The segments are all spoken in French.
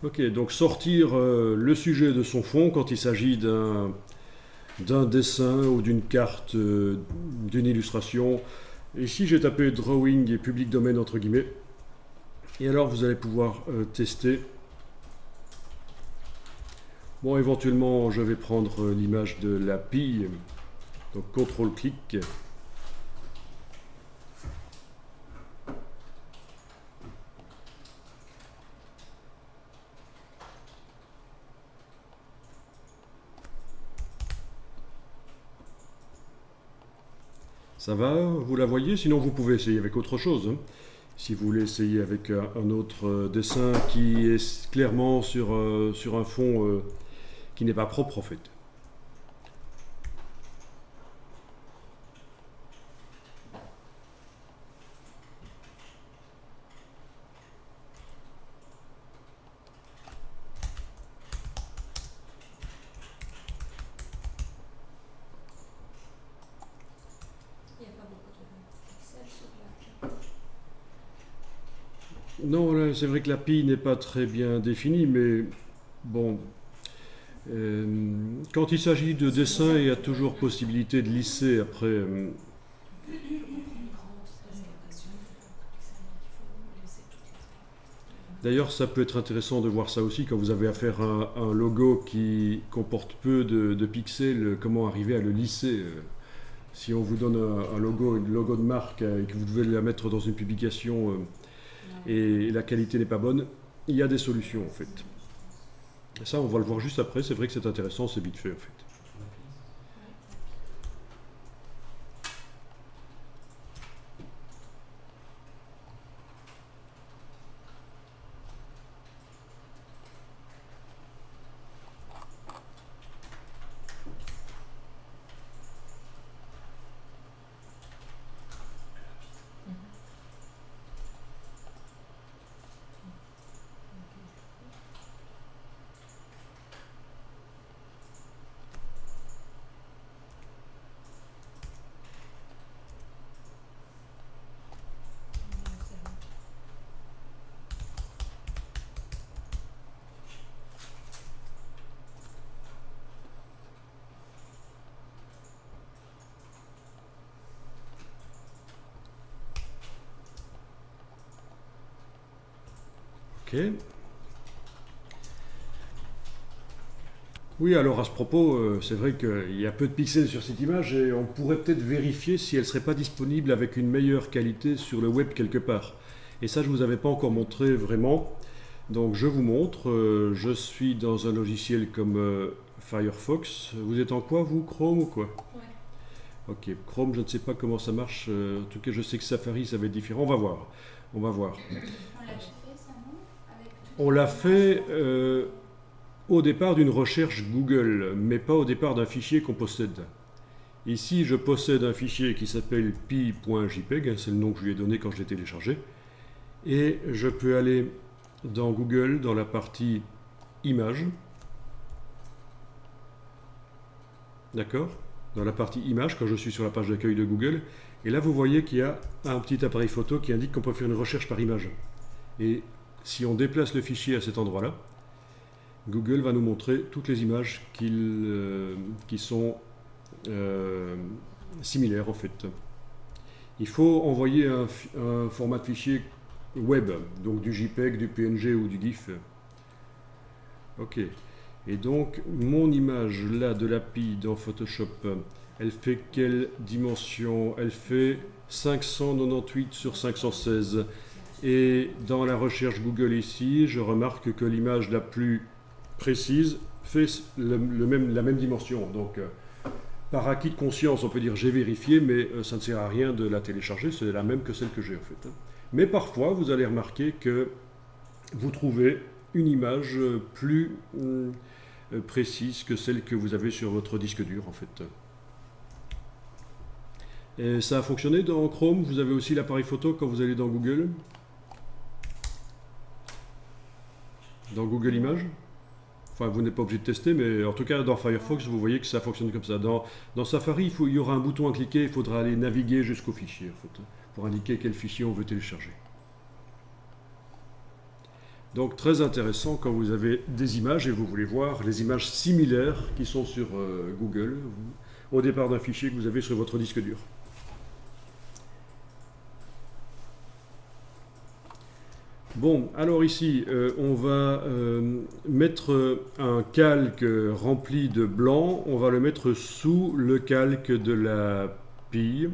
Ok, donc sortir le sujet de son fond quand il s'agit d'un dessin ou d'une carte, d'une illustration. Ici, j'ai tapé drawing et public domaine entre guillemets. Et alors, vous allez pouvoir tester. Bon, éventuellement, je vais prendre l'image de la pie. Donc, CTRL-clic. Ça va, vous la voyez? Sinon, vous pouvez essayer avec autre chose, hein. Si vous voulez essayer avec un autre dessin qui est clairement sur un fond qui n'est pas propre en fait. Il n'y a pas beaucoup de pixels sur la. Non, là, c'est vrai que la pie n'est pas très bien définie, mais bon, euh, quand il s'agit de dessin, il y a toujours possibilité de lisser après. D'ailleurs, ça peut être intéressant de voir ça aussi quand vous avez affaire à un logo qui comporte peu de pixels, comment arriver à le lisser. Si on vous donne un logo de marque et que vous devez la mettre dans une publication et la qualité n'est pas bonne, il y a des solutions en fait. Et ça, on va le voir juste après. C'est vrai que c'est intéressant, c'est vite fait en fait. Ok. Oui, alors à ce propos, c'est vrai qu'il y a peu de pixels sur cette image et on pourrait peut-être vérifier si elle ne serait pas disponible avec une meilleure qualité sur le web quelque part. Et ça, je ne vous avais pas encore montré vraiment. Donc je vous montre, je suis dans un logiciel comme Firefox. Vous êtes en quoi vous, Chrome ou quoi? Ouais. Ok, Chrome, je ne sais pas comment ça marche. En tout cas, je sais que Safari, ça va être différent. On va voir. On va voir. On l'a fait ça, non? Avec toutes On les l'a images. fait au départ d'une recherche Google, mais pas au départ d'un fichier qu'on possède. Ici, je possède un fichier qui s'appelle pi.jpeg, c'est le nom que je lui ai donné quand je l'ai téléchargé. Et je peux aller dans Google, dans la partie images. D'accord? Dans la partie images, quand je suis sur la page d'accueil de Google. Et là, vous voyez qu'il y a un petit appareil photo qui indique qu'on peut faire une recherche par image. Et si on déplace le fichier à cet endroit-là, Google va nous montrer toutes les images qui sont similaires en fait. Il faut envoyer un format de fichier web, donc du JPEG, du PNG ou du GIF. Ok. Et donc, mon image là de l'API dans Photoshop, elle fait quelle dimension? Elle fait 598 sur 516. Et dans la recherche Google ici, je remarque que l'image la plus précise fait la même dimension. Donc, par acquis de conscience, on peut dire j'ai vérifié, mais ça ne sert à rien de la télécharger, c'est la même que celle que j'ai en fait. Mais parfois, vous allez remarquer que vous trouvez une image plus précise que celle que vous avez sur votre disque dur en fait. Et ça a fonctionné dans Chrome, vous avez aussi l'appareil photo quand vous allez dans Google. Dans Google Images. Enfin, vous n'êtes pas obligé de tester, mais en tout cas, dans Firefox, vous voyez que ça fonctionne comme ça. Dans Safari, il y aura un bouton à cliquer, il faudra aller naviguer jusqu'au fichier, en fait, pour indiquer quel fichier on veut télécharger. Donc très intéressant quand vous avez des images et vous voulez voir les images similaires qui sont sur Google au départ d'un fichier que vous avez sur votre disque dur. Bon, alors ici, on va mettre un calque rempli de blanc, on va le mettre sous le calque de la pile.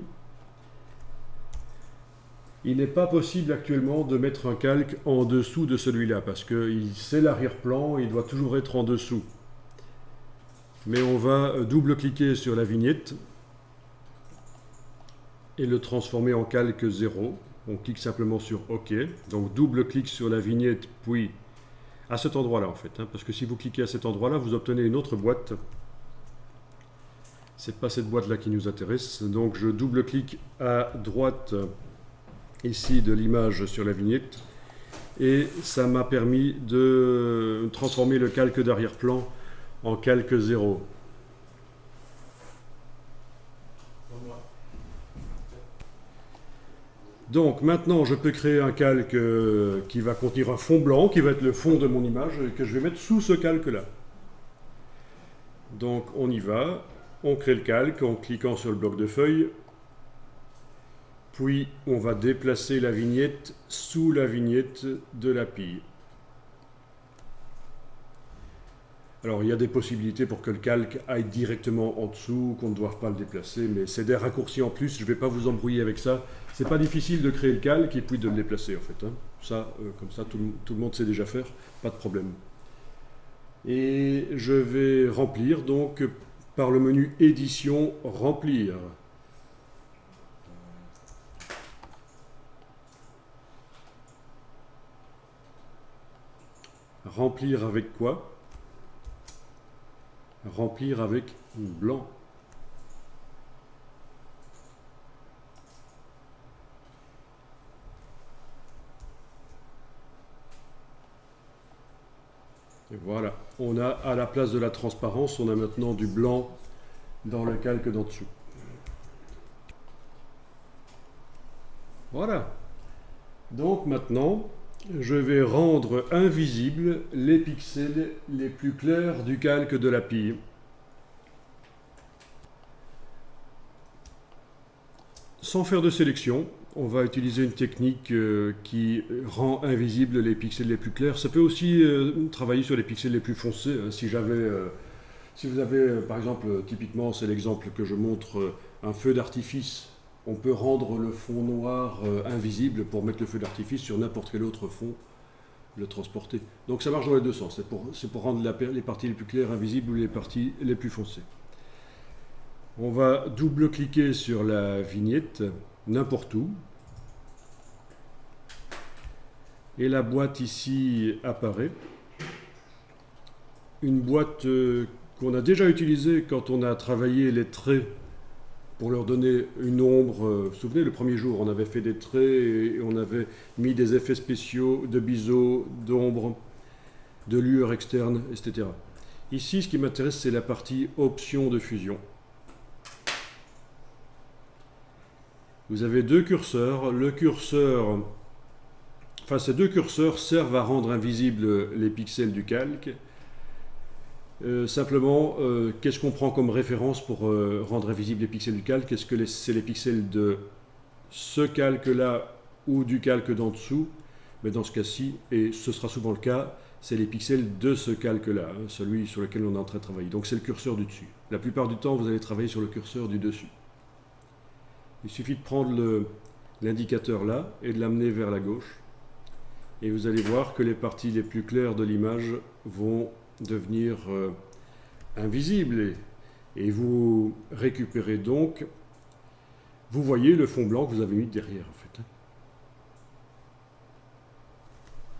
Il n'est pas possible actuellement de mettre un calque en dessous de celui-là, parce que c'est l'arrière-plan, il doit toujours être en dessous. Mais on va double-cliquer sur la vignette et le transformer en calque 0. On clique simplement sur OK. Donc double-clic sur la vignette, puis à cet endroit-là en fait. Parce que si vous cliquez à cet endroit-là, vous obtenez une autre boîte. C'est pas cette boîte-là qui nous intéresse. Donc je double-clique à droite ici de l'image sur la vignette. Et ça m'a permis de transformer le calque d'arrière-plan en calque 0. Donc maintenant je peux créer un calque qui va contenir un fond blanc, qui va être le fond de mon image, et que je vais mettre sous ce calque-là. Donc on y va, on crée le calque en cliquant sur le bloc de feuilles, puis on va déplacer la vignette sous la vignette de la pile. Alors il y a des possibilités pour que le calque aille directement en dessous, qu'on ne doive pas le déplacer, mais c'est des raccourcis en plus, je ne vais pas vous embrouiller avec ça. C'est pas difficile de créer le calque et puis de le déplacer en fait. Ça, comme ça, tout le monde sait déjà faire, pas de problème. Et je vais remplir donc par le menu édition, remplir. Remplir avec quoi? Remplir avec blanc. Et voilà, on a à la place de la transparence, on a maintenant du blanc dans le calque d'en dessous. Voilà. Donc maintenant, je vais rendre invisibles les pixels les plus clairs du calque de la pile. Sans faire de sélection, on va utiliser une technique qui rend invisibles les pixels les plus clairs. Ça peut aussi travailler sur les pixels les plus foncés. Si vous avez, par exemple, typiquement, c'est l'exemple que je montre, un feu d'artifice. On peut rendre le fond noir invisible pour mettre le feu d'artifice sur n'importe quel autre fond, le transporter. Donc ça marche dans les deux sens. C'est pour rendre les parties les plus claires invisibles ou les parties les plus foncées. On va double-cliquer sur la vignette, n'importe où. Et la boîte ici apparaît. Une boîte qu'on a déjà utilisée quand on a travaillé les traits pour leur donner une ombre. Vous vous souvenez, le premier jour, on avait fait des traits et on avait mis des effets spéciaux de biseau, d'ombre, de lueur externe, etc. Ici, ce qui m'intéresse, c'est la partie options de fusion. Vous avez deux curseurs. Ces deux curseurs servent à rendre invisibles les pixels du calque. Simplement, qu'est-ce qu'on prend comme référence pour rendre invisibles les pixels du calque? Est-ce que c'est les pixels de ce calque-là ou du calque d'en dessous? Mais dans ce cas-ci, et ce sera souvent le cas, c'est les pixels de ce calque-là, celui sur lequel on est en train de travailler. Donc c'est le curseur du dessus. La plupart du temps, vous allez travailler sur le curseur du dessus. Il suffit de prendre l'indicateur là et de l'amener vers la gauche. Et vous allez voir que les parties les plus claires de l'image vont devenir invisibles. Et vous récupérez donc, vous voyez le fond blanc que vous avez mis derrière en fait.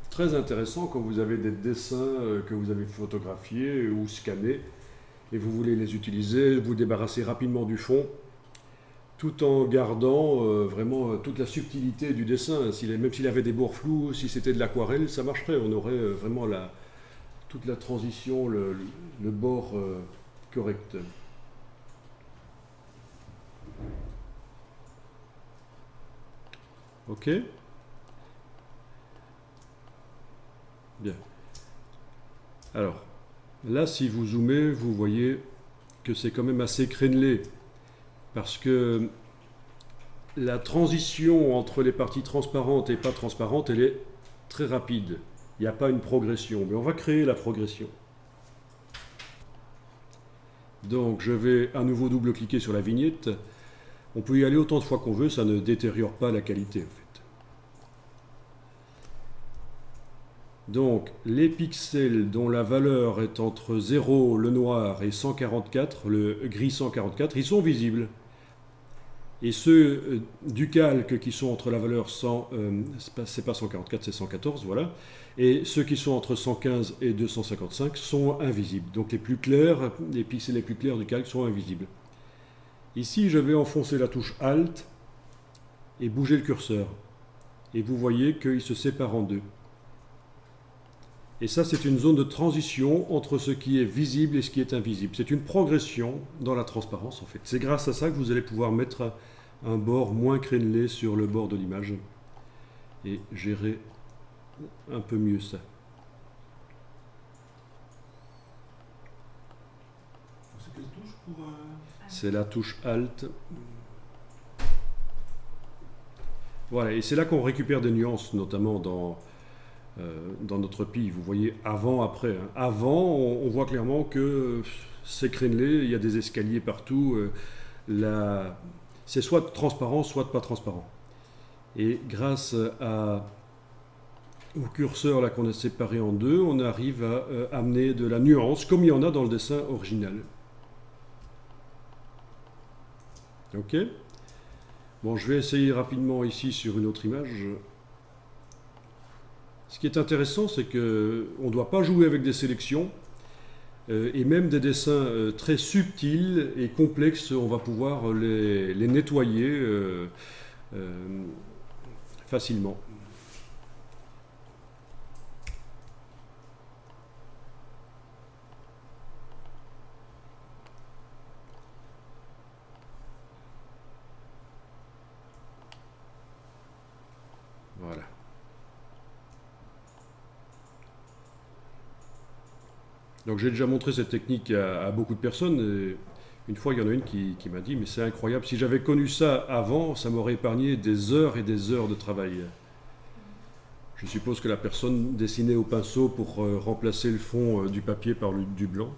Très intéressant quand vous avez des dessins que vous avez photographiés ou scannés et vous voulez les utiliser, vous débarrasser rapidement du fond, tout en gardant vraiment toute la subtilité du dessin. Même s'il avait des bords flous, si c'était de l'aquarelle, ça marcherait. On aurait vraiment toute la transition, le bord correct. Ok. Bien. Alors, là, si vous zoomez, vous voyez que c'est quand même assez crénelé, parce que la transition entre les parties transparentes et pas transparentes, elle est très rapide. Il n'y a pas une progression, mais on va créer la progression. Donc, je vais à nouveau double-cliquer sur la vignette. On peut y aller autant de fois qu'on veut, ça ne détériore pas la qualité, en fait. Donc, les pixels dont la valeur est entre 0, le noir, et 144, le gris 144, ils sont visibles. Et ceux du calque qui sont entre la valeur 100, c'est pas 144, c'est 114, voilà. Et ceux qui sont entre 115 et 255 sont invisibles. Donc les plus clairs, les pixels les plus clairs du calque sont invisibles. Ici, je vais enfoncer la touche Alt et bouger le curseur. Et vous voyez qu'il se sépare en deux. Et ça, c'est une zone de transition entre ce qui est visible et ce qui est invisible. C'est une progression dans la transparence, en fait. C'est grâce à ça que vous allez pouvoir mettre un bord moins crénelé sur le bord de l'image et gérer un peu mieux ça. C'est quelle touche pour... C'est la touche Alt. Voilà, et c'est là qu'on récupère des nuances, notamment dans notre PI. Vous voyez avant, après. Hein. Avant, on voit clairement que c'est crénelé, il y a des escaliers partout. C'est soit transparent, soit pas transparent. Et grâce au curseur là qu'on a séparé en deux, on arrive à amener de la nuance, comme il y en a dans le dessin original. Ok. Bon, je vais essayer rapidement ici sur une autre image. Ce qui est intéressant, c'est qu'on ne doit pas jouer avec des sélections et même des dessins très subtils et complexes, on va pouvoir les nettoyer facilement. Voilà. Donc j'ai déjà montré cette technique à beaucoup de personnes. Et une fois, il y en a une qui m'a dit « Mais c'est incroyable, si j'avais connu ça avant, ça m'aurait épargné des heures et des heures de travail. » Je suppose que la personne dessinait au pinceau pour remplacer le fond du papier par du blanc.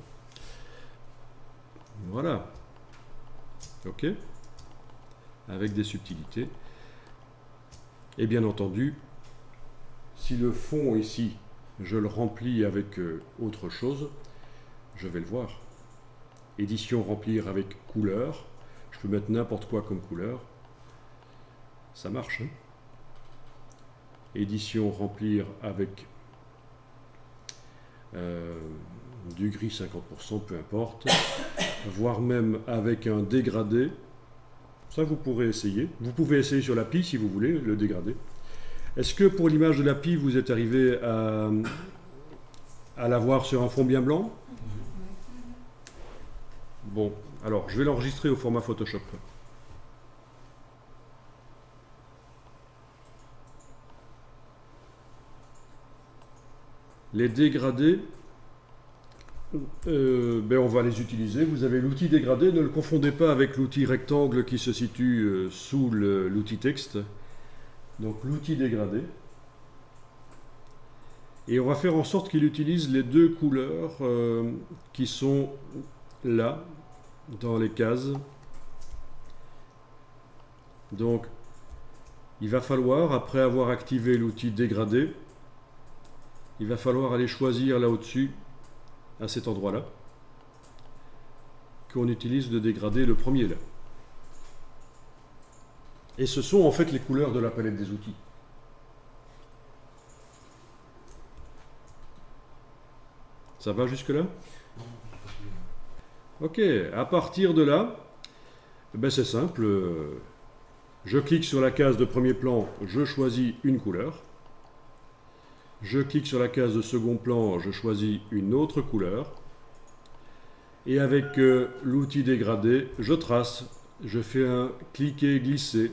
Voilà. Ok. Avec des subtilités. Et bien entendu, si le fond ici, je le remplis avec autre chose, je vais le voir. Édition remplir avec couleur. Je peux mettre n'importe quoi comme couleur. Ça marche. Hein? Édition remplir avec du gris 50%, peu importe. Voire même avec un dégradé. Ça, vous pourrez essayer. Vous pouvez essayer sur la pie si vous voulez, le dégradé. Est-ce que pour l'image de la pie, vous êtes arrivé à la voir sur un fond bien blanc? Bon, alors je vais l'enregistrer au format Photoshop. Les dégradés, on va les utiliser. Vous avez l'outil dégradé, ne le confondez pas avec l'outil rectangle qui se situe sous l'outil texte. Donc l'outil dégradé. Et on va faire en sorte qu'il utilise les deux couleurs qui sont là, dans les cases. Donc il va falloir, après avoir activé l'outil dégradé, il va falloir aller choisir là au-dessus, à cet endroit-là, qu'on utilise le dégradé, le premier là. Et ce sont en fait les couleurs de la palette des outils. Ça va jusque-là? Ok, à partir de là, c'est simple. Je clique sur la case de premier plan, je choisis une couleur. Je clique sur la case de second plan, je choisis une autre couleur. Et avec l'outil dégradé, je trace. Je fais un cliquer-glisser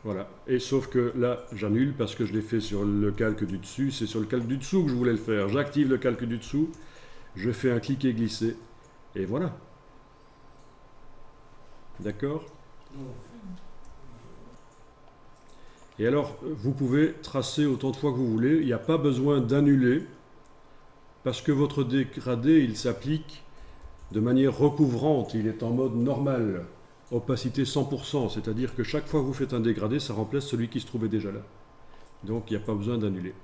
Voilà. Et sauf que là, j'annule parce que je l'ai fait sur le calque du dessus. C'est sur le calque du dessous que je voulais le faire. J'active le calque du dessous, je fais un cliquer glisser, et voilà. D'accord? Et alors, vous pouvez tracer autant de fois que vous voulez. Il n'y a pas besoin d'annuler, parce que votre dégradé, il s'applique de manière recouvrante. Il est en mode normal, opacité 100%. C'est-à-dire que chaque fois que vous faites un dégradé, ça remplace celui qui se trouvait déjà là. Donc, il n'y a pas besoin d'annuler.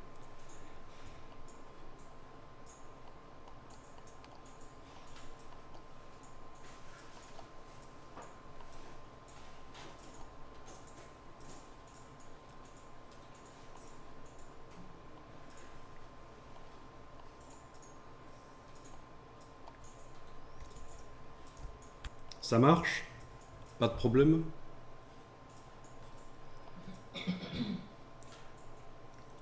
Ça marche? Pas de problème?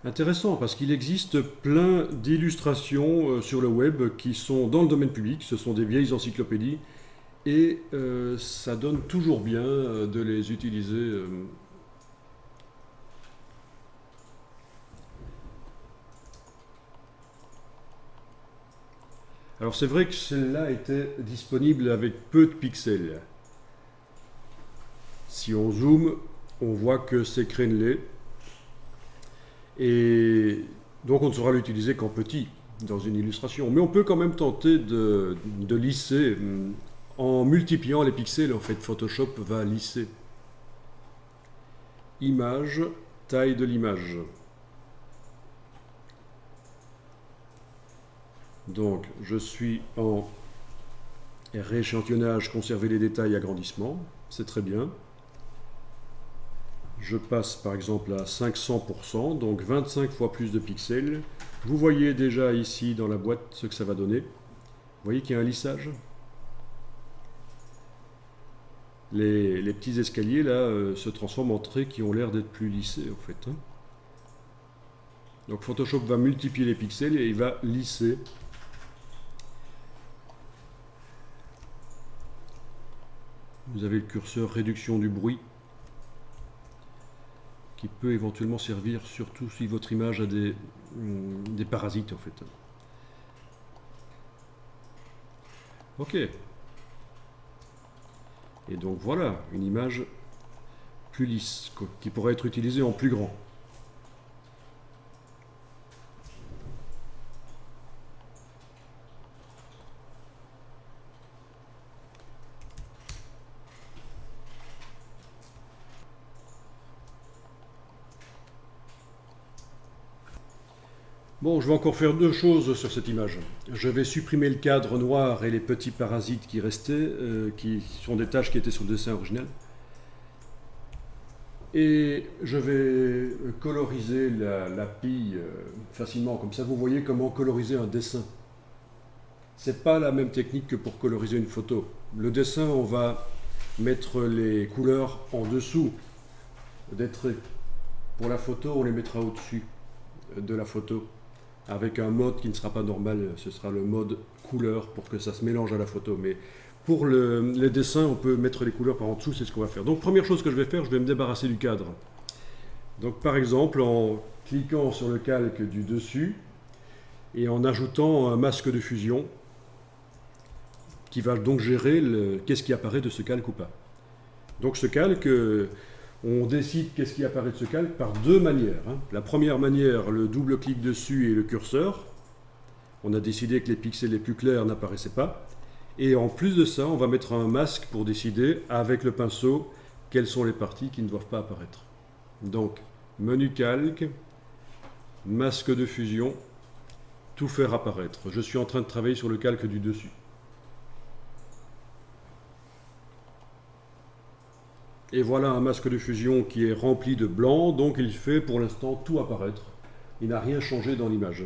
Intéressant, parce qu'il existe plein d'illustrations sur le web qui sont dans le domaine public. Ce sont des vieilles encyclopédies. Et ça donne toujours bien de les utiliser. Alors c'est vrai que celle-là était disponible avec peu de pixels. Si on zoome, on voit que c'est crénelé. Et donc on ne saura l'utiliser qu'en petit dans une illustration. Mais on peut quand même tenter de lisser en multipliant les pixels. En fait, Photoshop va lisser. Image, taille de l'image. Donc, je suis en rééchantillonnage, conserver les détails, agrandissement. C'est très bien. Je passe par exemple à 500%, donc 25 fois plus de pixels. Vous voyez déjà ici dans la boîte ce que ça va donner. Vous voyez qu'il y a un lissage. Les petits escaliers là se transforment en traits qui ont l'air d'être plus lissés en fait. Donc Photoshop va multiplier les pixels et il va lisser. Vous avez le curseur réduction du bruit qui peut éventuellement servir surtout si votre image a des parasites en fait. Ok. Et donc voilà, une image plus lisse, qui pourrait être utilisée en plus grand. Bon, je vais encore faire deux choses sur cette image. Je vais supprimer le cadre noir et les petits parasites qui restaient, qui sont des taches qui étaient sur le dessin original. Et je vais coloriser la pille facilement, comme ça vous voyez comment coloriser un dessin. C'est pas la même technique que pour coloriser une photo. Le dessin, on va mettre les couleurs en dessous des traits. Pour la photo, on les mettra au-dessus de la photo, avec un mode qui ne sera pas normal, ce sera le mode couleur pour que ça se mélange à la photo. Mais pour les dessins, on peut mettre les couleurs par en dessous, c'est ce qu'on va faire. Donc première chose que je vais faire, je vais me débarrasser du cadre. Donc par exemple, en cliquant sur le calque du dessus et en ajoutant un masque de fusion qui va donc gérer qu'est-ce qui apparaît de ce calque ou pas. Donc ce calque, on décide qu'est-ce qui apparaît de ce calque par deux manières. La première manière, le double clic dessus et le curseur. On a décidé que les pixels les plus clairs n'apparaissaient pas. Et en plus de ça, on va mettre un masque pour décider, avec le pinceau, quelles sont les parties qui ne doivent pas apparaître. Donc, menu calque, masque de fusion, tout faire apparaître. Je suis en train de travailler sur le calque du dessus. Et voilà un masque de fusion qui est rempli de blanc, donc il fait pour l'instant tout apparaître. Il n'a rien changé dans l'image.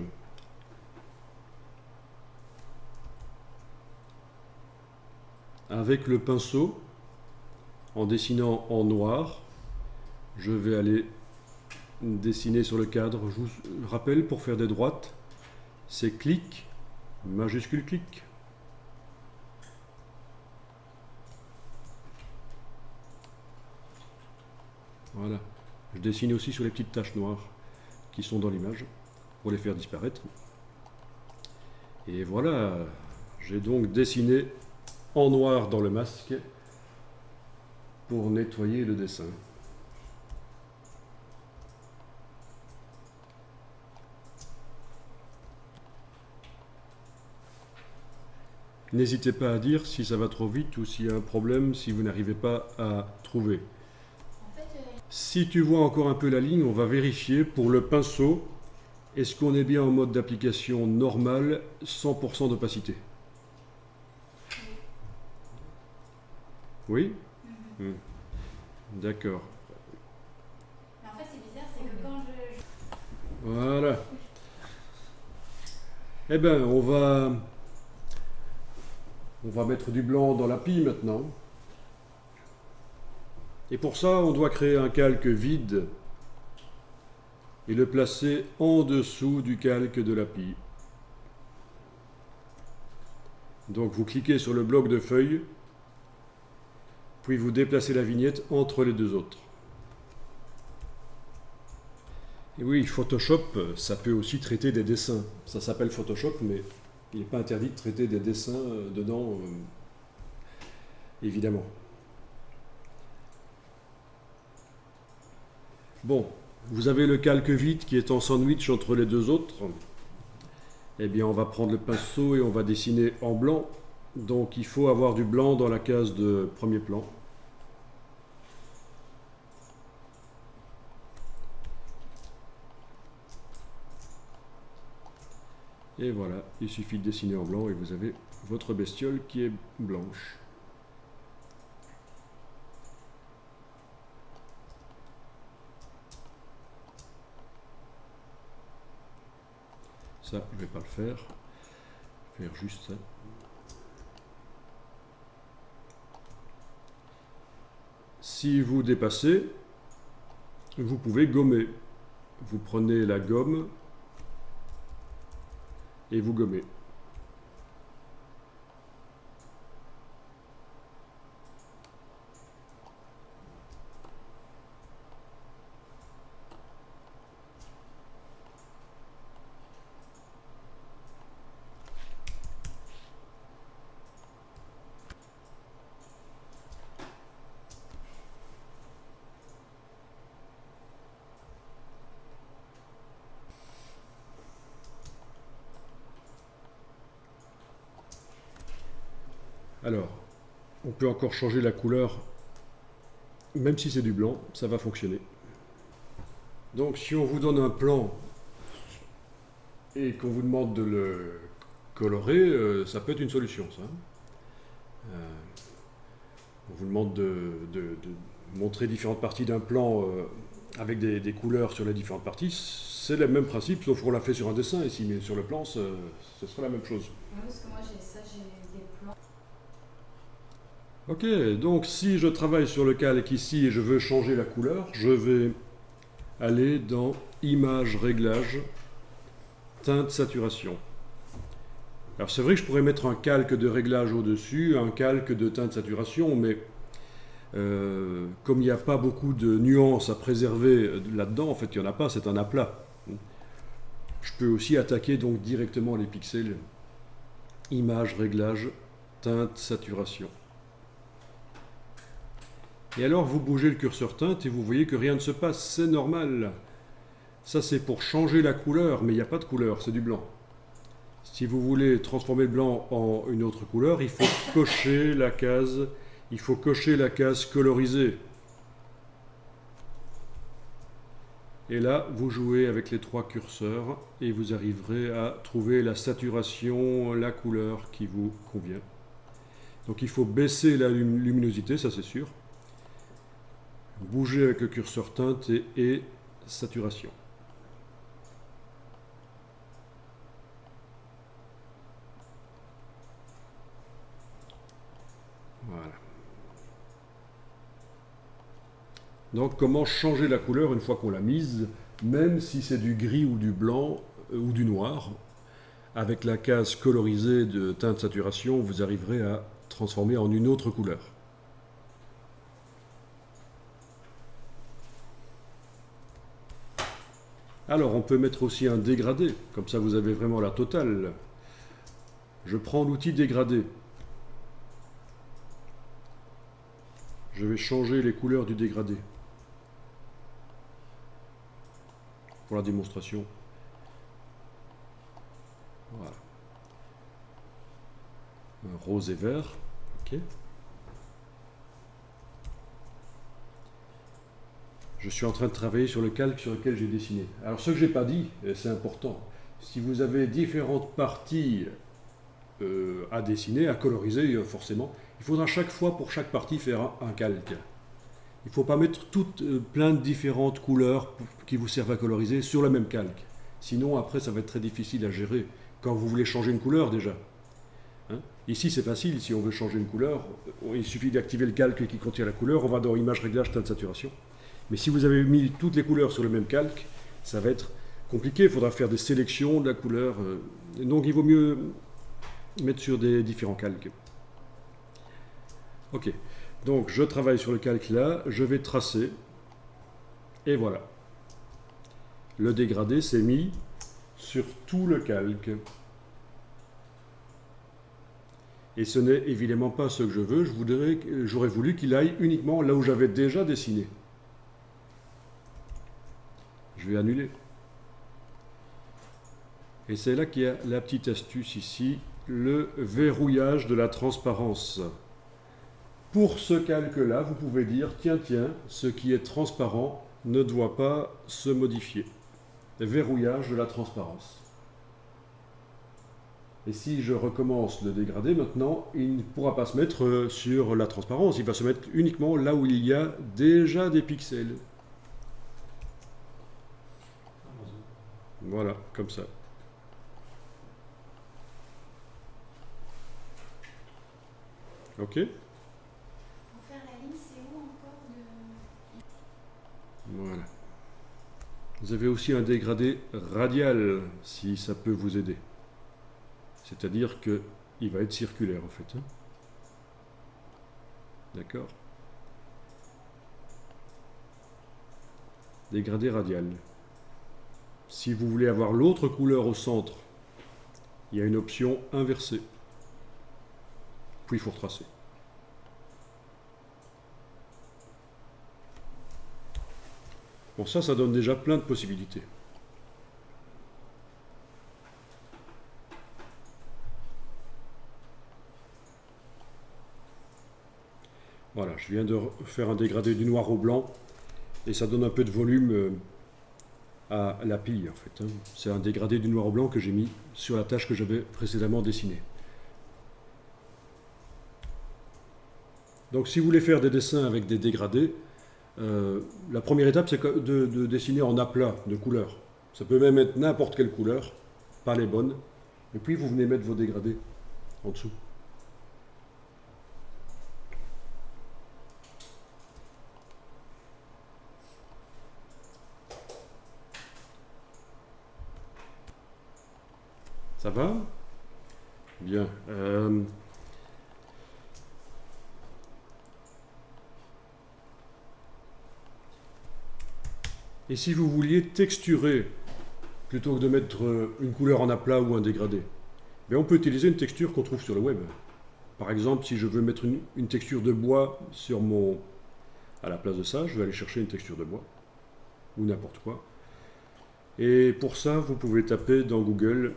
Avec le pinceau, en dessinant en noir, je vais aller dessiner sur le cadre. Je vous rappelle, pour faire des droites, c'est clic, majuscule clic. Voilà. Je dessine aussi sur les petites taches noires qui sont dans l'image pour les faire disparaître. Et voilà, j'ai donc dessiné en noir dans le masque pour nettoyer le dessin. N'hésitez pas à dire si ça va trop vite ou s'il y a un problème, si vous n'arrivez pas à trouver. En fait, Si tu vois encore un peu la ligne, on va vérifier pour le pinceau. Est-ce qu'on est bien en mode d'application normal, 100% d'opacité? Oui. D'accord. mais en fait, c'est bizarre, c'est que quand je. Voilà. Eh bien, on va mettre du blanc dans la pie maintenant. Et pour ça, on doit créer un calque vide et le placer en dessous du calque de la pie. Donc vous cliquez sur le bloc de feuilles, puis vous déplacez la vignette entre les deux autres. Et oui, Photoshop, ça peut aussi traiter des dessins. Ça s'appelle Photoshop, mais il n'est pas interdit de traiter des dessins dedans, évidemment. Bon, vous avez le calque vide qui est en sandwich entre les deux autres. Eh bien, on va prendre le pinceau et on va dessiner en blanc. Donc, il faut avoir du blanc dans la case de premier plan. Et voilà, il suffit de dessiner en blanc et vous avez votre bestiole qui est blanche. Ça, je ne vais pas le faire. Je vais faire juste ça. Si vous dépassez, vous pouvez gommer. Vous prenez la gomme et vous gommez. Alors, on peut encore changer la couleur, même si c'est du blanc, ça va fonctionner. Donc si on vous donne un plan et qu'on vous demande de le colorer, ça peut être une solution, ça. On vous demande de montrer différentes parties d'un plan avec des couleurs sur les différentes parties. C'est le même principe, sauf qu'on l'a fait sur un dessin ici, mais sur le plan, ce sera la même chose. Oui, parce que moi j'ai ça, j'ai des plans. Ok, donc si je travaille sur le calque ici et je veux changer la couleur, je vais aller dans Images, Réglages, Teinte, Saturation. Alors c'est vrai que je pourrais mettre un calque de réglage au-dessus, un calque de teinte, saturation, mais comme il n'y a pas beaucoup de nuances à préserver là-dedans, en fait il n'y en a pas, c'est un aplat. Je peux aussi attaquer donc directement les pixels. Images, Réglages, Teinte, Saturation. Et alors vous bougez le curseur teinte et vous voyez que rien ne se passe, c'est normal. Ça c'est pour changer la couleur, mais il n'y a pas de couleur, c'est du blanc. Si vous voulez transformer le blanc en une autre couleur, il faut cocher la case, colorisée. Et là, vous jouez avec les trois curseurs et vous arriverez à trouver la saturation, la couleur qui vous convient. Donc il faut baisser la luminosité, ça c'est sûr. Bougez avec le curseur teinte et saturation. Voilà. Donc comment changer la couleur une fois qu'on l'a mise, même si c'est du gris ou du blanc ou du noir. Avec la case colorisée de teinte saturation, vous arriverez à transformer en une autre couleur. Alors, on peut mettre aussi un dégradé, comme ça vous avez vraiment la totale. Je prends l'outil dégradé. Je vais changer les couleurs du dégradé pour la démonstration. Voilà. Un rose et vert. Ok. Je suis en train de travailler sur le calque sur lequel j'ai dessiné. Alors ce que j'ai pas dit, et c'est important, si vous avez différentes parties à dessiner, à coloriser forcément, il faudra chaque fois pour chaque partie faire un calque. Il ne faut pas mettre toutes plein de différentes couleurs qui vous servent à coloriser sur le même calque. Sinon après ça va être très difficile à gérer quand vous voulez changer une couleur déjà. Hein? Ici c'est facile, si on veut changer une couleur, il suffit d'activer le calque qui contient la couleur, on va dans Image, Réglage, Teinte, Saturation. Mais si vous avez mis toutes les couleurs sur le même calque, ça va être compliqué, il faudra faire des sélections de la couleur. Donc il vaut mieux mettre sur des différents calques. Ok, donc je travaille sur le calque là, je vais tracer, et voilà. Le dégradé s'est mis sur tout le calque. Et ce n'est évidemment pas ce que je veux, j'aurais voulu qu'il aille uniquement là où j'avais déjà dessiné. Je vais annuler. Et c'est là qu'il y a la petite astuce ici, le verrouillage de la transparence. Pour ce calque-là, vous pouvez dire, tiens, ce qui est transparent ne doit pas se modifier. Verrouillage de la transparence. Et si je recommence le dégradé maintenant, il ne pourra pas se mettre sur la transparence, il va se mettre uniquement là où il y a déjà des pixels. Voilà, comme ça. Ok. Pour faire la ligne, c'est où encore de... Voilà. Vous avez aussi un dégradé radial, si ça peut vous aider. C'est-à-dire qu'il va être circulaire en fait. Hein. D'accord. Dégradé radial. Si vous voulez avoir l'autre couleur au centre, il y a une option inversée. Puis il faut retracer. Bon, ça donne déjà plein de possibilités. Voilà, je viens de faire un dégradé du noir au blanc et ça donne un peu de volume à la pile en fait. Hein. C'est un dégradé du noir au blanc que j'ai mis sur la tâche que j'avais précédemment dessinée. Donc si vous voulez faire des dessins avec des dégradés, la première étape c'est de dessiner en aplat de couleurs. Ça peut même être n'importe quelle couleur, pas les bonnes. Et puis vous venez mettre vos dégradés en dessous. Ça va? Bien. Et si vous vouliez texturer, plutôt que de mettre une couleur en aplat ou un dégradé, bien on peut utiliser une texture qu'on trouve sur le web. Par exemple, si je veux mettre une texture de bois sur mon... À la place de ça, je vais aller chercher une texture de bois, ou n'importe quoi. Et pour ça, vous pouvez taper dans Google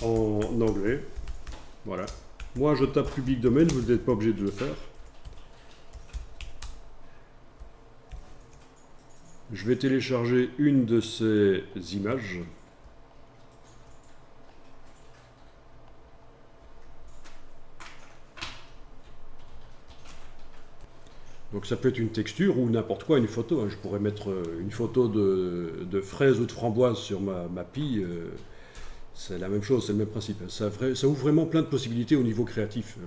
en anglais. Voilà. Moi, je tape public domaine, vous n'êtes pas obligé de le faire. Je vais télécharger une de ces images. Donc ça peut être une texture ou n'importe quoi, une photo. Hein. Je pourrais mettre une photo de fraises ou de framboises sur ma pille. C'est la même chose, c'est le même principe. Ça ouvre vraiment plein de possibilités au niveau créatif.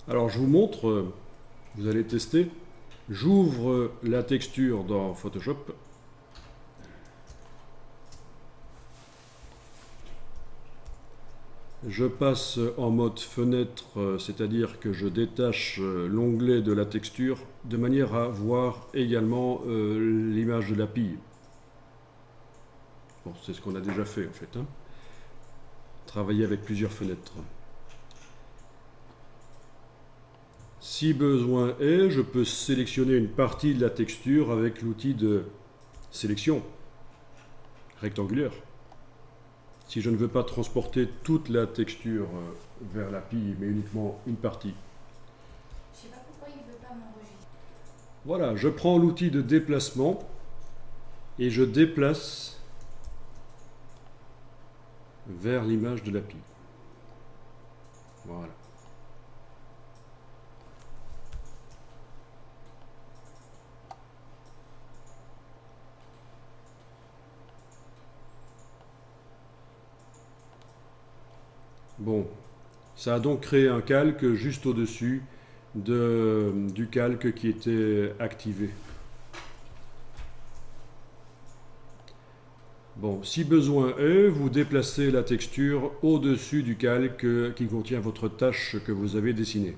Alors je vous montre, vous allez tester. J'ouvre la texture dans Photoshop. Je passe en mode fenêtre, c'est-à-dire que je détache l'onglet de la texture de manière à voir également l'image de la pile. Bon, c'est ce qu'on a déjà fait en fait, hein. Travailler avec plusieurs fenêtres. Si besoin est, je peux sélectionner une partie de la texture avec l'outil de sélection rectangulaire. Si je ne veux pas transporter toute la texture vers la pile, mais uniquement une partie. Je sais pas pourquoi il veut pas m'enregistrer. Voilà, je prends l'outil de déplacement et je déplace vers l'image de la pile. Voilà. Bon, ça a donc créé un calque juste au-dessus du calque qui était activé. Bon, si besoin est, vous déplacez la texture au-dessus du calque qui contient votre tâche que vous avez dessinée.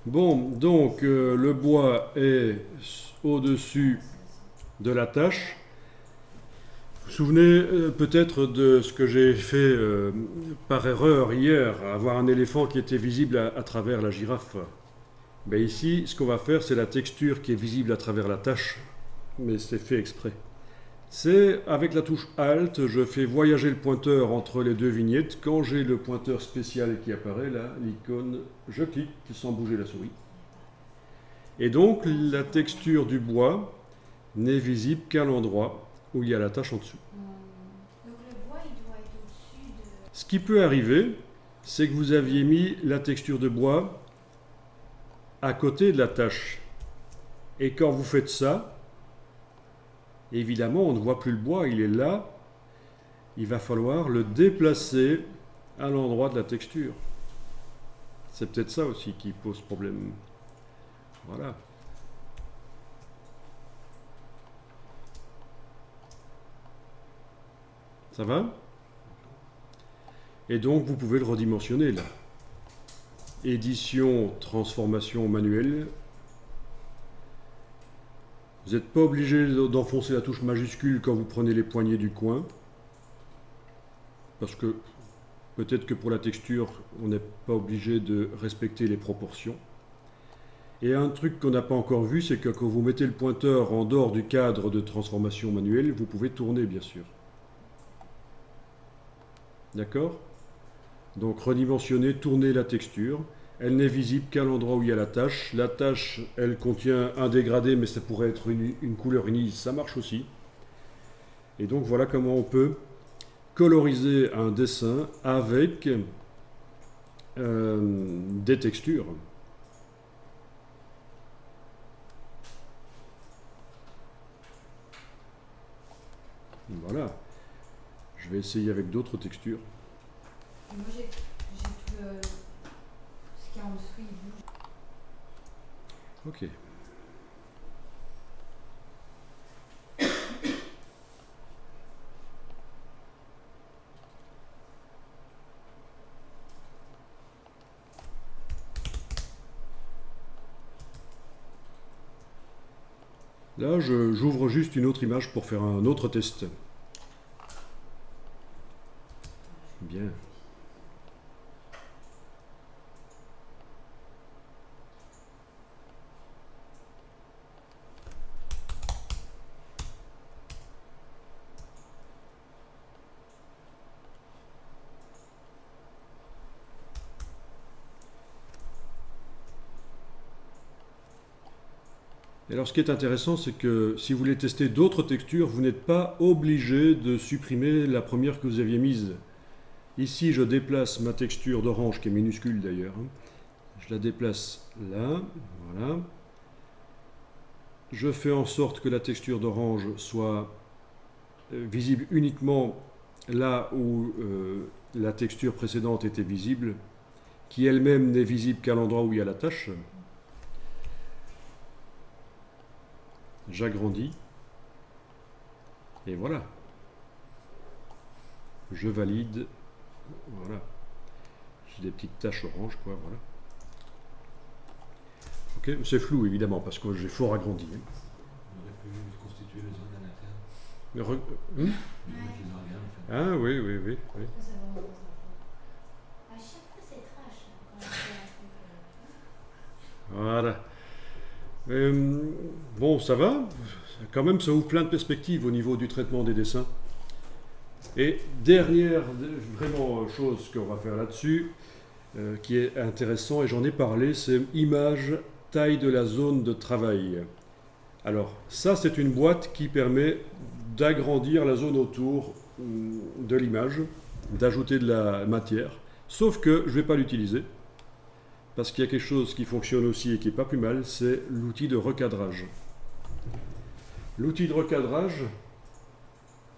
Bon, donc le bois est au-dessus de la tâche. Vous vous souvenez peut-être de ce que j'ai fait par erreur hier, avoir un éléphant qui était visible à travers la girafe. Ben ici, ce qu'on va faire, c'est la texture qui est visible à travers la tâche, mais c'est fait exprès. C'est avec la touche Alt, je fais voyager le pointeur entre les deux vignettes. Quand j'ai le pointeur spécial qui apparaît là, l'icône, je clique sans bouger la souris. Et donc la texture du bois n'est visible qu'à l'endroit où il y a la tâche en dessous. Donc le bois, il doit être au-dessus de... Ce qui peut arriver, c'est que vous aviez mis la texture de bois à côté de la tâche. Et quand vous faites ça, évidemment, on ne voit plus le bois, il est là. Il va falloir le déplacer à l'endroit de la texture. C'est peut-être ça aussi qui pose problème. Voilà. Ça va? Et donc, vous pouvez le redimensionner là. Édition, transformation manuelle. Vous n'êtes pas obligé d'enfoncer la touche majuscule quand vous prenez les poignées du coin. Parce que peut-être que pour la texture, on n'est pas obligé de respecter les proportions. Et un truc qu'on n'a pas encore vu, c'est que quand vous mettez le pointeur en dehors du cadre de transformation manuelle, vous pouvez tourner bien sûr. D'accord? Donc redimensionner, tourner la texture. Elle n'est visible qu'à l'endroit où il y a la tâche. La tâche, elle contient un dégradé, mais ça pourrait être une couleur unie, ça marche aussi. Et donc voilà comment on peut coloriser un dessin avec des textures. Voilà. Je vais essayer avec d'autres textures. Moi, j'ai tout le... ce qui est en dessous, il bouge. Ok. Là, j'ouvre juste une autre image pour faire un autre test. Bien. Et alors ce qui est intéressant, c'est que si vous voulez tester d'autres textures, vous n'êtes pas obligé de supprimer la première que vous aviez mise. Ici, je déplace ma texture d'orange, qui est minuscule d'ailleurs. Je la déplace là, voilà. Je fais en sorte que la texture d'orange soit visible uniquement là où la texture précédente était visible, qui elle-même n'est visible qu'à l'endroit où il y a la tâche. J'agrandis. Et voilà. Je valide. Voilà. J'ai des petites taches oranges, quoi, voilà. Ok, c'est flou évidemment parce que j'ai fort agrandi. On aurait pu constituer les organes internes. Hein. On aurait mis les organes, en fait. Ah oui, oui, oui, oui. Ça, c'est vraiment pas ça. À chaque fois, c'est trash quand on fait un truc. Voilà. Bon, ça va. Quand même, ça ouvre plein de perspectives au niveau du traitement des dessins. Et dernière vraiment chose qu'on va faire là-dessus, qui est intéressant, et j'en ai parlé, c'est image, taille de la zone de travail. Alors, ça, c'est une boîte qui permet d'agrandir la zone autour de l'image, d'ajouter de la matière, sauf que je ne vais pas l'utiliser, parce qu'il y a quelque chose qui fonctionne aussi et qui n'est pas plus mal, c'est l'outil de recadrage. L'outil de recadrage,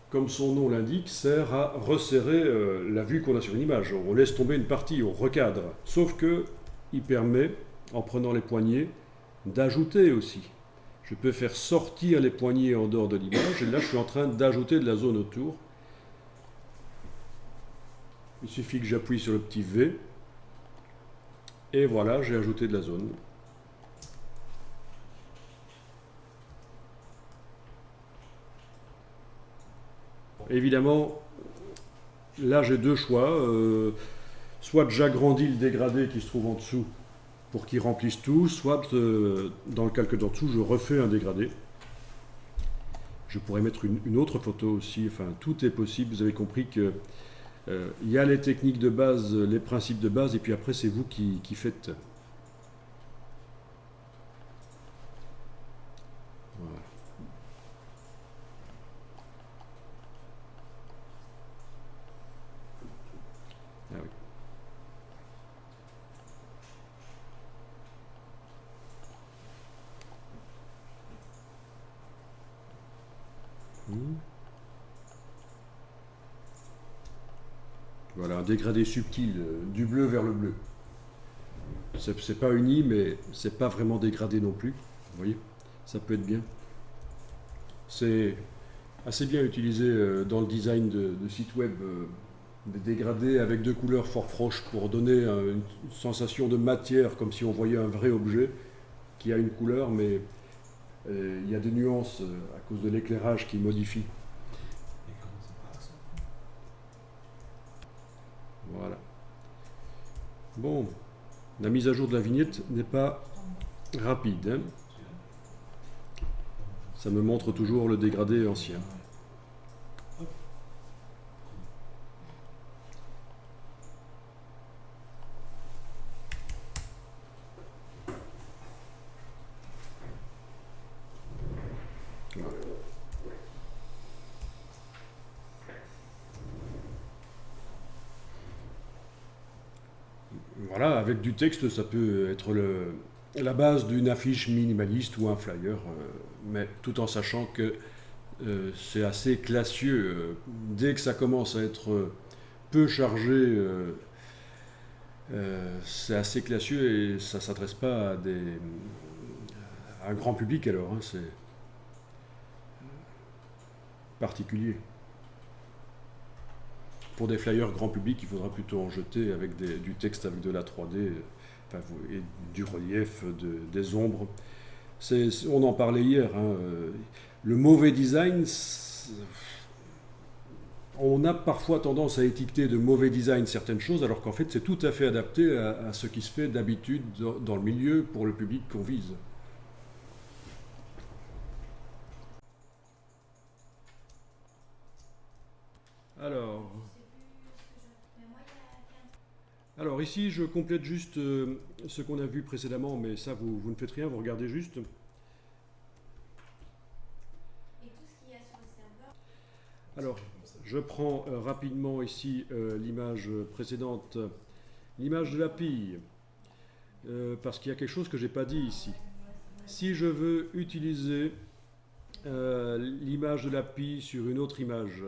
comme son nom l'indique, sert à resserrer la vue qu'on a sur une image. On laisse tomber une partie, on recadre. Sauf qu'il permet, en prenant les poignées, d'ajouter aussi. Je peux faire sortir les poignées en dehors de l'image, et là je suis en train d'ajouter de la zone autour. Il suffit que j'appuie sur le petit V, et voilà, j'ai ajouté de la zone. Évidemment, là j'ai deux choix. Soit j'agrandis le dégradé qui se trouve en dessous pour qu'il remplisse tout, soit dans le calque d'en dessous, je refais un dégradé. Je pourrais mettre une autre photo aussi, enfin tout est possible. Vous avez compris que il y a les techniques de base, les principes de base, et puis après c'est vous qui faites. Voilà. Ah oui. Voilà, un dégradé subtil, du bleu vers le bleu. C'est pas uni, mais c'est pas vraiment dégradé non plus. Vous voyez, ça peut être bien. C'est assez bien utilisé dans le design de sites web, des dégradés avec deux couleurs fort proches pour donner une sensation de matière, comme si on voyait un vrai objet qui a une couleur, mais il y a des nuances à cause de l'éclairage qui modifie. Et comment ça passe? Voilà. Bon, la mise à jour de la vignette n'est pas rapide, hein. Ça me montre toujours le dégradé ancien. Voilà. Voilà, avec du texte, ça peut être la base d'une affiche minimaliste ou un flyer, mais tout en sachant que c'est assez classieux. Dès que ça commence à être peu chargé, c'est assez classieux et ça ne s'adresse pas à un grand public alors, hein, c'est particulier. Pour des flyers grand public, il faudra plutôt en jeter avec du texte avec de la 3D, enfin, et du relief, des ombres. On en parlait hier, hein, le mauvais design, on a parfois tendance à étiqueter de mauvais design certaines choses, alors qu'en fait c'est tout à fait adapté à ce qui se fait d'habitude dans le milieu pour le public qu'on vise. Alors ici je complète juste ce qu'on a vu précédemment, mais ça vous ne faites rien, vous regardez juste. Et tout ce qu'il y a sur le serveur. Alors, je prends rapidement ici l'image précédente, l'image de la pille, parce qu'il y a quelque chose que je n'ai pas dit ici. Si je veux utiliser l'image de la pille sur une autre image,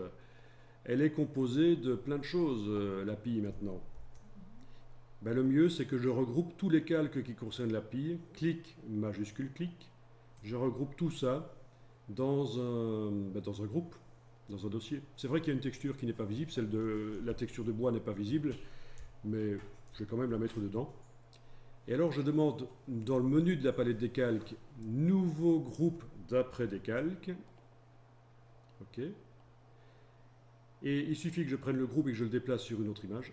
elle est composée de plein de choses, l'API maintenant. Ben, le mieux, c'est que je regroupe tous les calques qui concernent l'API, clic, majuscule clic, je regroupe tout ça dans un groupe, dans un dossier. C'est vrai qu'il y a une texture qui n'est pas visible, la texture de bois n'est pas visible, mais je vais quand même la mettre dedans. Et alors je demande dans le menu de la palette des calques, nouveau groupe d'après des calques. OK. Et il suffit que je prenne le groupe et que je le déplace sur une autre image.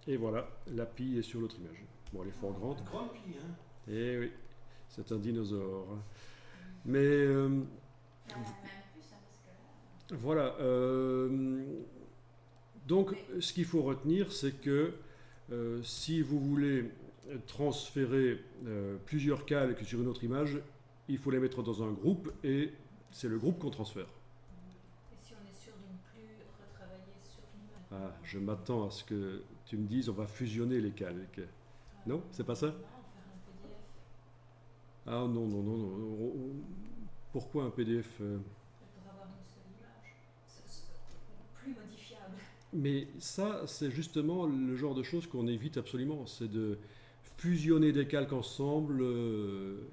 Et voilà, l'API est sur l'autre image. Bon, elle est fort grande. Grande pie, hein. Eh oui, c'est un dinosaure. Mais Même plus, hein, parce que là. voilà. Donc, ce qu'il faut retenir, c'est que si vous voulez transférer plusieurs calques sur une autre image, il faut les mettre dans un groupe et c'est le groupe qu'on transfère. Et si on est sûr de ne plus retravailler sur l'image? Ah, je m'attends à ce que tu me dises on va fusionner les calques. Non, c'est pas ça? Non, faire un PDF. Ah non, non, non, non. Pourquoi un PDF Pour avoir une seule image. Plus modifiable. Mais ça, c'est justement le genre de choses qu'on évite absolument. C'est de fusionner des calques ensemble. Oui,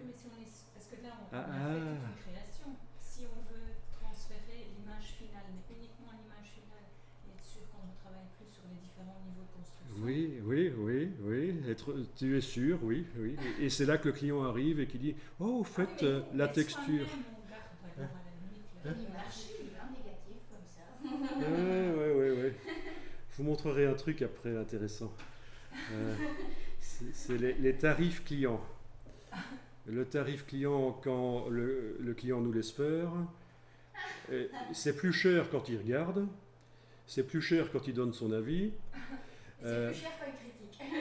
mais si on est... Parce que là, on a fait toute une création. Si on veut transférer l'image finale, mais uniquement l'image finale, et être sûr qu'on ne travaille plus sur les différents niveaux de construction. Oui, oui, oui, oui. Tu es sûr, oui, oui. Et c'est là que le client arrive et qui dit « Oh, au fait, la texture... » Une archive, hein, négative, comme ça. Oui. Je vous montrerai un truc après intéressant. C'est les tarifs clients. Le tarif client quand le client nous laisse faire. C'est plus cher quand il regarde. C'est plus cher quand il donne son avis. C'est plus cher quand il critique.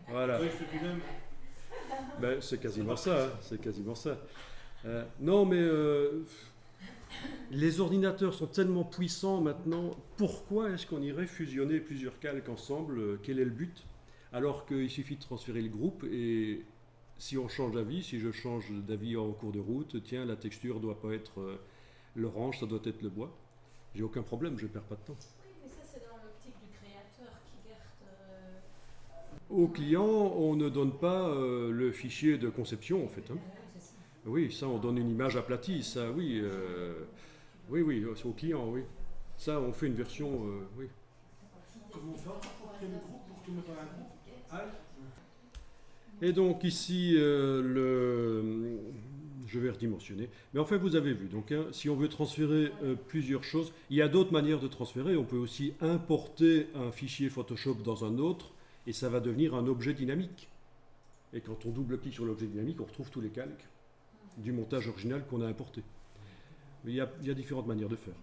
Voilà. Toi, il fait plus même. Ben, c'est quasiment ça. Hein, c'est quasiment ça. Non, mais les ordinateurs sont tellement puissants maintenant. Pourquoi est-ce qu'on irait fusionner plusieurs calques ensemble? Quel est le but? Alors qu'il suffit de transférer le groupe et si on change d'avis, si je change d'avis en cours de route, tiens, la texture ne doit pas être l'orange, ça doit être le bois. J'ai aucun problème, je ne perds pas de temps. Oui, mais ça, c'est dans l'optique du créateur qui garde. Au client, on ne donne pas le fichier de conception en fait. Hein. C'est ça. Oui, ça, on donne une image aplatie, ça, oui. Oui, c'est au client, oui. Ça, on fait une version, oui. Comment on fait encore pour créer le groupe, pour tout mettre dans un groupe? Alt. Et donc ici, je vais redimensionner. Mais en fait, vous avez vu, donc, hein, si on veut transférer plusieurs choses, il y a d'autres manières de transférer. On peut aussi importer un fichier Photoshop dans un autre, et ça va devenir un objet dynamique. Et quand on double-clique sur l'objet dynamique, on retrouve tous les calques du montage original qu'on a importé. Mais il y a différentes manières de faire.